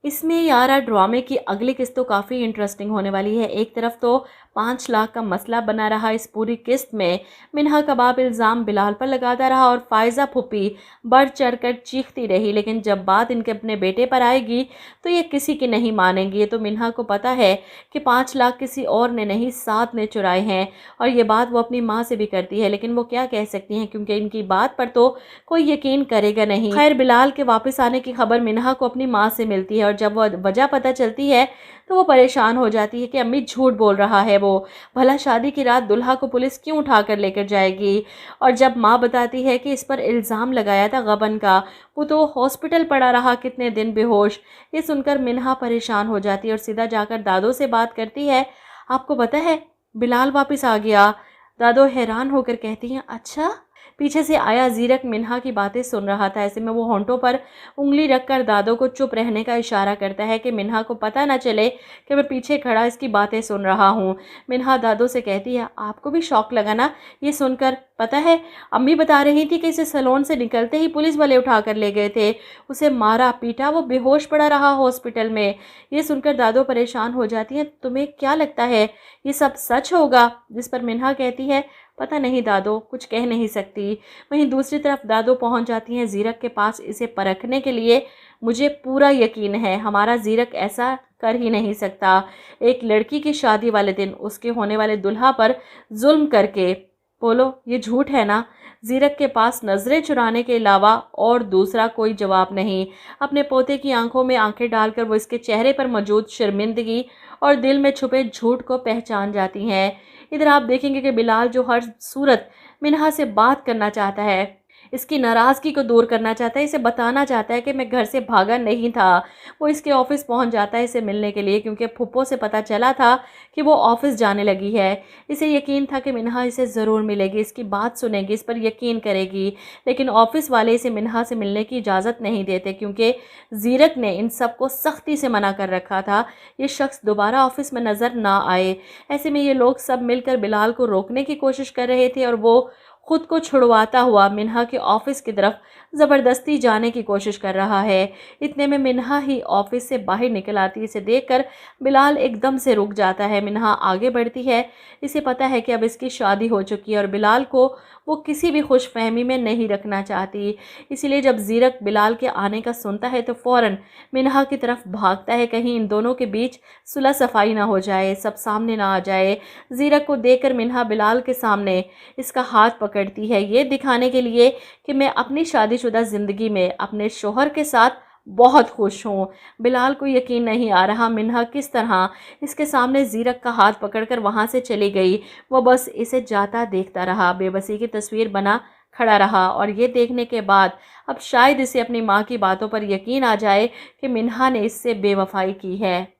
इसमें यारा ड्रामे की अगली किस्त तो काफ़ी इंटरेस्टिंग होने वाली है। एक तरफ तो 5 लाख का मसला बना रहा इस पूरी किस्त में। मिन्हा कबाब इल्ज़ाम बिलाल पर लगाता रहा और फ़ायज़ा फूफी बढ़ चढ़ कर चीखती रही, लेकिन जब बात इनके अपने बेटे पर आएगी तो ये किसी की नहीं मानेंगी। ये तो मिन्हा को पता है कि 5 लाख किसी और ने नहीं, साथ ने चुराए हैं, और ये बात वो अपनी माँ से भी करती है, लेकिन वो क्या कह सकती हैं क्योंकि इनकी बात पर तो कोई यकीन करेगा नहीं। खैर, बिलाल के वापस आने की खबर मिन्हा को अपनी माँ से मिलती है और जब वह वजह पता चलती है तो वो परेशान हो जाती है कि अम्मी झूठ बोल रहा है वो, भला शादी की रात दुल्हा को पुलिस क्यों उठा कर लेकर जाएगी। और जब माँ बताती है कि इस पर इल्ज़ाम लगाया था गबन का, वो तो हॉस्पिटल पड़ा रहा कितने दिन बेहोश। ये सुनकर मिन्हा परेशान हो जाती है और सीधा जाकर दादो से बात करती है। आपको पता है बिलाल वापस आ गया। दादो हैरान होकर कहती हैं, अच्छा। पीछे से आया जीरक मिन्हा की बातें सुन रहा था। ऐसे में वो होंठों पर उंगली रखकर दादो को चुप रहने का इशारा करता है कि मिन्हा को पता न चले कि मैं पीछे खड़ा इसकी बातें सुन रहा हूँ। मिन्हा दादो से कहती है, आपको भी शौक लगा ना ये सुनकर? पता है अम्मी बता रही थी कि इसे सैलून से निकलते ही पुलिस वाले उठा कर ले गए थे, उसे मारा पीटा, वो बेहोश पड़ा रहा हॉस्पिटल में। ये सुनकर दादो परेशान हो जाती है। तुम्हें क्या लगता है ये सब सच होगा? जिस पर मिन्हा कहती है, पता नहीं दादो, कुछ कह नहीं सकती। वहीं दूसरी तरफ दादो पहुंच जाती हैं जीरक के पास इसे परखने के लिए। मुझे पूरा यकीन है हमारा जीरक ऐसा कर ही नहीं सकता। एक लड़की की शादी वाले दिन उसके होने वाले दुल्हा पर जुल्म करके। बोलो ये झूठ है ना? जीरक के पास नजरें चुराने के अलावा और दूसरा कोई जवाब नहीं। अपने पोते की आंखों में आंखें डालकर वो इसके चेहरे पर मौजूद शर्मिंदगी और दिल में छुपे झूठ को पहचान जाती हैं। इधर आप देखेंगे कि बिलाल जो हर सूरत मिन्हा से बात करना चाहता है, इसकी नाराज़गी को दूर करना चाहता है, इसे बताना चाहता है कि मैं घर से भागा नहीं था। वो इसके ऑफिस पहुंच जाता है इसे मिलने के लिए, क्योंकि फुप्पो से पता चला था कि वो ऑफिस जाने लगी है। इसे यकीन था कि मिन्हा इसे ज़रूर मिलेगी, इसकी बात सुनेगी, इस पर यकीन करेगी, लेकिन ऑफिस वाले इसे मिन्हा से मिलने की इजाज़त नहीं देते क्योंकि जीरक ने इन सबको सख्ती से मना कर रखा था ये शख्स दोबारा ऑफिस में नज़र ना आए। ऐसे में ये लोग सब मिलकर बिलाल को रोकने की कोशिश कर रहे थे और वो खुद को छुड़वाता हुआ मिन्हा के ऑफिस की तरफ ज़बरदस्ती जाने की कोशिश कर रहा है। इतने में मिन्हा ही ऑफिस से बाहर निकल आती है। इसे देखकर बिलाल एकदम से रुक जाता है। मिन्हा आगे बढ़ती है। इसे पता है कि अब इसकी शादी हो चुकी है और बिलाल को वो किसी भी खुशफहमी में नहीं रखना चाहती। इसीलिए जब जीरक बिलाल के आने का सुनता है तो फ़ौरन मिन्हा की तरफ भागता है, कहीं इन दोनों के बीच सुलह सफाई ना हो जाए, सब सामने ना आ जाए। जीरक को देखकर मिन्हा बिलाल के सामने इसका हाथ पकड़ती है, ये दिखाने के लिए कि मैं अपनी शादीशुदा ज़िंदगी में अपने शोहर के साथ बहुत खुश हूँ। बिलाल को यकीन नहीं आ रहा मिन्हा किस तरह इसके सामने जीरक का हाथ पकड़कर वहाँ से चली गई। वो बस इसे जाता देखता रहा, बेबसी की तस्वीर बना खड़ा रहा, और ये देखने के बाद अब शायद इसे अपनी माँ की बातों पर यकीन आ जाए कि मिन्हा ने इससे बेवफाई की है।